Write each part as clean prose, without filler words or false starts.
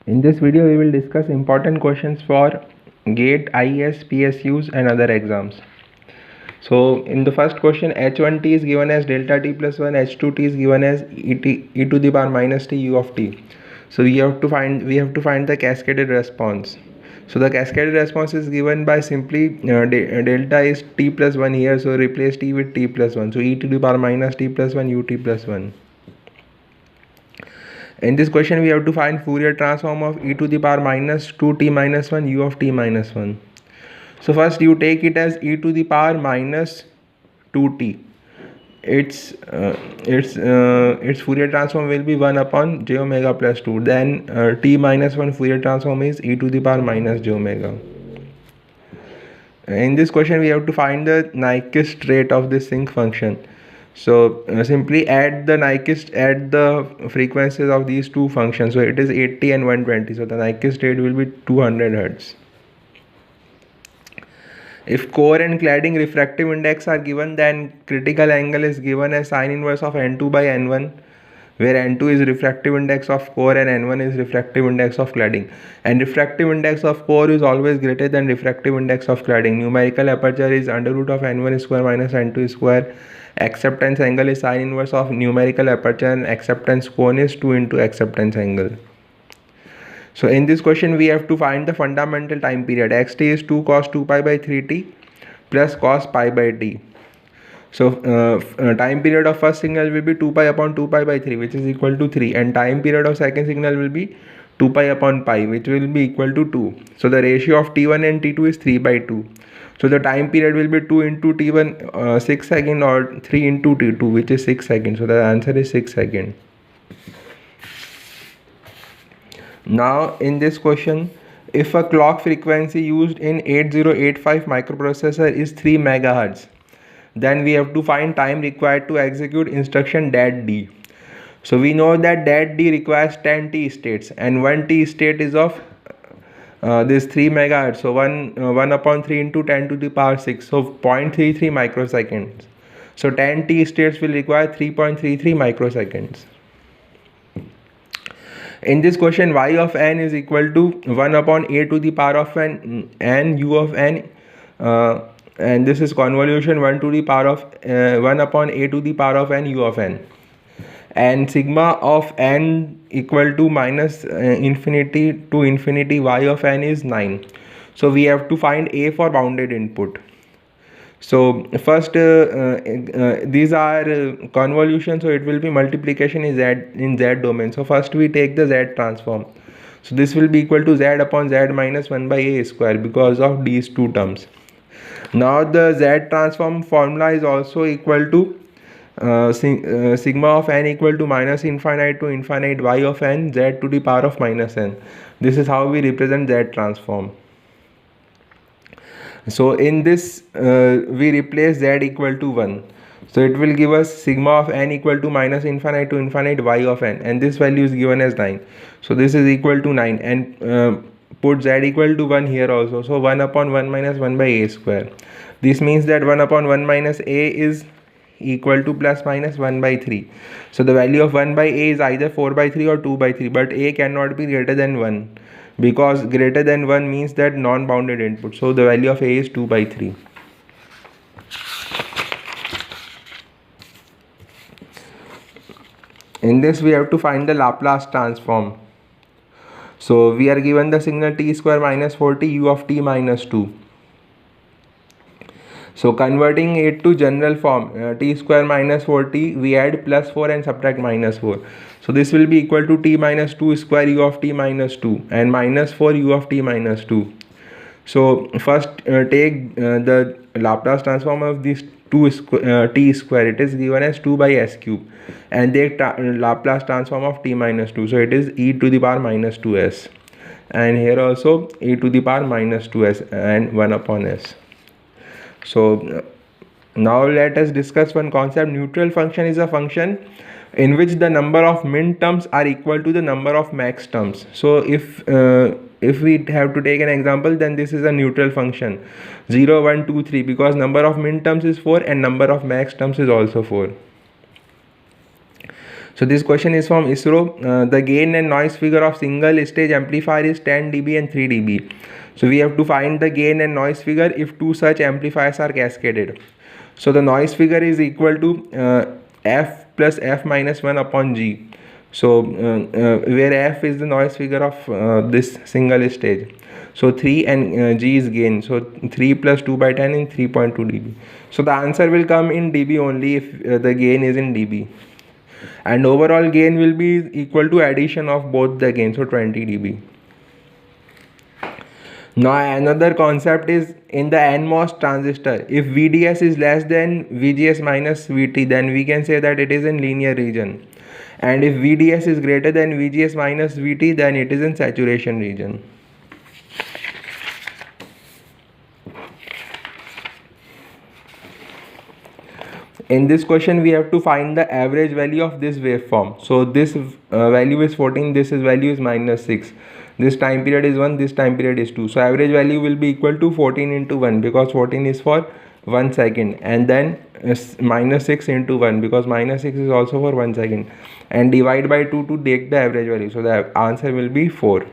In this video, we will discuss important questions for GATE, IES, PSUs and other exams. So in the first question, H1t is given as delta t plus 1, H2t is given as e to the power minus t u of t. So we have to find the cascaded response. So the cascaded response is given by simply delta is t plus 1 here, so replace t with t plus 1. So e to the power minus t plus 1 ut plus 1. In this question, we have to find Fourier transform of e to the power minus 2t minus 1 u of t minus 1. So first you take it as e to the power minus 2t. Its Fourier transform will be 1 upon j omega plus 2. Then t minus 1 Fourier transform is e to the power minus j omega. In this question, we have to find the Nyquist rate of this sinc function. So simply add the frequencies of these two functions. So it is 80 and 120. So the Nyquist rate will be 200 Hz. If core and cladding refractive index are given, then critical angle is given as sine inverse of n2 by n1, where n2 is refractive index of core and n1 is refractive index of cladding. And refractive index of core is always greater than refractive index of cladding. Numerical aperture is under root of n1 square minus n2 square. Acceptance angle is sine inverse of numerical aperture and acceptance cone is 2 into acceptance angle. So in this question, we have to find the fundamental time period. Xt is 2 cos 2 pi by 3t plus cos pi by t. So time period of first signal will be 2 pi upon 2 pi by 3, which is equal to 3, and time period of second signal will be 2 pi upon pi, which will be equal to 2. So the ratio of t1 and t2 is 3 by 2. So the time period will be 2 into t1 6 seconds or 3 into t2, which is 6 seconds. So the answer is 6 seconds. Now in this question, if a clock frequency used in 8085 microprocessor is 3 megahertz, then we have to find time required to execute instruction dat d. So we know that dat d requires 10 t states, and 1 t state is of this 3 megahertz. So 1 upon 3 into 10 to the power 6, so 0.33 microseconds. So 10 t states will require 3.33 microseconds. In this question, y of n is equal to 1 upon a to the power of n u of n, and this is convolution 1 to the power of 1 upon a to the power of n u of n, and sigma of n equal to minus infinity to infinity y of n is 9. So we have to find a for bounded input. So first these are convolution, so it will be multiplication in z domain. So first we take the z transform. So this will be equal to z upon z minus 1 by a square because of these two terms. Now the z transform formula is also equal to sigma of n equal to minus infinite to infinite y of n z to the power of minus n. This is how we represent z transform. So in this we replace z equal to 1. So it will give us sigma of n equal to minus infinite to infinite y of n, and this value is given as 9. So this is equal to 9, and put z equal to 1 here also. So 1 upon 1 minus 1 by a square. This means that 1 upon 1 minus a is equal to plus minus 1 by 3. So the value of 1 by a is either 4 by 3 or 2 by 3, but a cannot be greater than 1, because greater than 1 means that non-bounded input. So the value of a is 2 by 3. In this we have to find the Laplace transform. So we are given the signal t square minus 4t u of t minus 2. So converting it to general form, t square minus 4t, we add plus 4 and subtract minus 4. So this will be equal to t minus 2 square u of t minus 2 and minus 4 u of t minus 2. So first take the Laplace transform of this t square. It is given as 2 by s cube, and take Laplace transform of t minus 2. So it is e to the power minus 2s, and here also e to the power minus 2s and 1 upon s. So now let us discuss one concept. Neutral function is a function in which the number of min terms are equal to the number of max terms. So if we have to take an example, then this is a neutral function 0 1 2 3, because number of min terms is 4 and number of max terms is also 4. So this question is from ISRO. The gain and noise figure of single stage amplifier is 10 dB and 3 dB. So we have to find the gain and noise figure if two such amplifiers are cascaded. So the noise figure is equal to F plus F minus 1 upon G. So where F is the noise figure of this single stage. So 3 and G is gain. So 3 plus 2 by 10 is 3.2 dB. So the answer will come in dB only if the gain is in dB. And overall gain will be equal to addition of both the gain, so 20 dB. Now another concept is in the NMOS transistor, if VDS is less than VGS minus VT, then we can say that it is in linear region. And if VDS is greater than VGS minus VT, then it is in saturation region. In this question we have to find the average value of this waveform. So this value is 14, this value is minus 6. This time period is 1, this time period is 2. So average value will be equal to 14 into 1 because 14 is for 1 second, and then minus 6 into 1 because minus 6 is also for 1 second, and divide by 2 to take the average value. So the answer will be 4.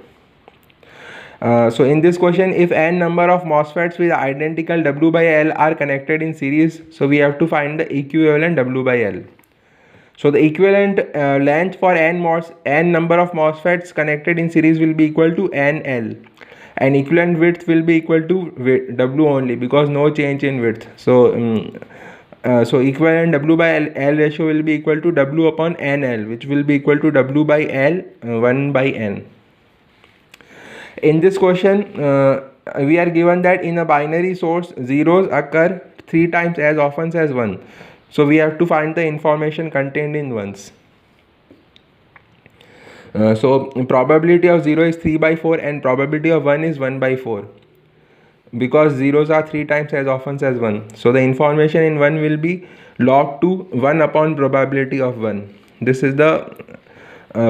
So in this question, if n number of MOSFETs with identical W by L are connected in series, so we have to find the equivalent W by L. So the equivalent length for n number of MOSFETs connected in series will be equal to NL, and equivalent width will be equal to W only because no change in width. So so equivalent W by L ratio will be equal to W upon NL, which will be equal to W by L 1 by N. In this question, we are given that in a binary source, zeros occur 3 times as often as 1. So we have to find the information contained in ones. So probability of 0 is 3 by 4 and probability of 1 is 1 by 4. Because zeros are 3 times as often as 1. So the information in 1 will be log 2 1 upon probability of 1. This is the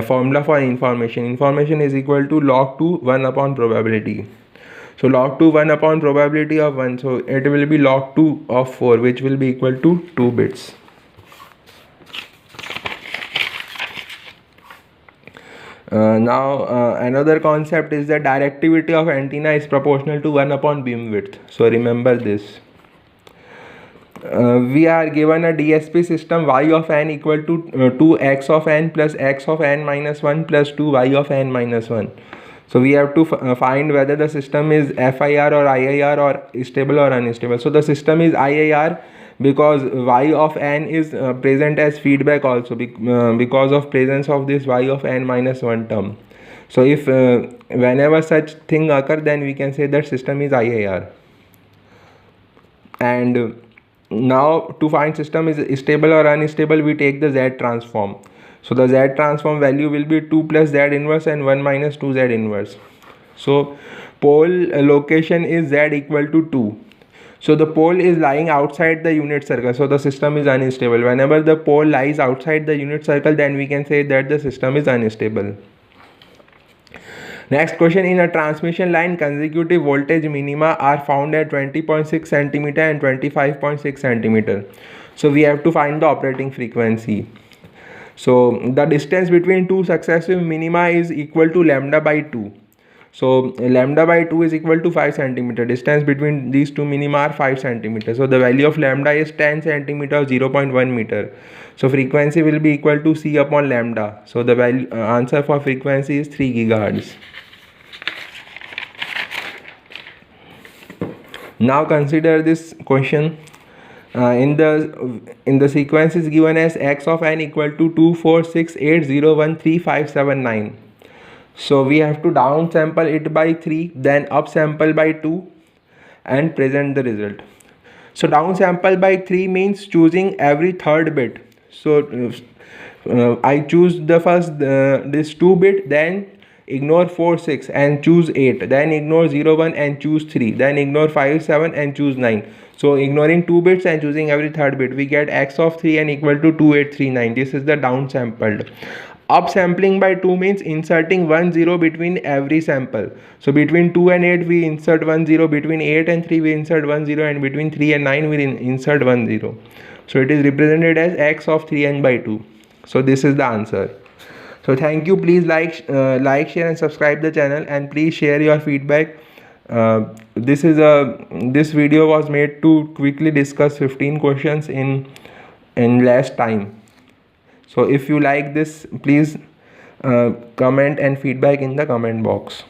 formula for information. Information is equal to log 2 1 upon probability. So log 2 1 upon probability of 1. So it will be log 2 of 4, which will be equal to 2 bits. Now another concept is that directivity of antenna is proportional to 1 upon beam width. So remember this. We are given a DSP system y of n equal to 2x of n plus x of n minus 1 plus 2y of n minus 1. So we have to find whether the system is FIR or IIR or stable or unstable. So the system is IIR because y of n is present as feedback also because of presence of this y of n minus 1 term. So if whenever such thing occur, then we can say that system is IIR. And now to find system is stable or unstable, we take the Z transform. So the Z transform value will be 2 plus Z inverse and 1 minus 2 Z inverse. So pole location is Z equal to 2. So the pole is lying outside the unit circle, so the system is unstable. Whenever the pole lies outside the unit circle, then we can say that the system is unstable. Next question, in a transmission line, consecutive voltage minima are found at 20.6 cm and 25.6 cm. So we have to find the operating frequency. So the distance between two successive minima is equal to lambda by 2. So lambda by 2 is equal to 5 cm. Distance between these two minima are 5 cm. So the value of lambda is 10 cm or 0.1 meter. So frequency will be equal to C upon lambda. So the value answer for frequency is 3 GHz. Now consider this question. In the sequence is given as x of n equal to 2, 4, 6, 8, 0, 1, 3, 5, 7, 9. So we have to downsample it by 3, then upsample by 2 and present the result. So downsample by 3 means choosing every third bit. So I choose the first this 2 bit, then ignore 4, 6 and choose 8, then ignore 0, 1 and choose 3, then ignore 5, 7 and choose 9. So ignoring 2 bits and choosing every third bit, we get x of 3 and equal to 2839. This is the downsampled. Upsampling by 2 means inserting 1 0 between every sample. So between 2 and 8 we insert 1 0, between 8 and 3 we insert 1 0, and between 3 and 9 we insert 1 0. So it is represented as x of 3n by 2. So this is the answer. So thank you. Please like, share, and subscribe the channel, and please share your feedback. This video was made to quickly discuss 15 questions in less time. So if you like this, please comment and feedback in the comment box.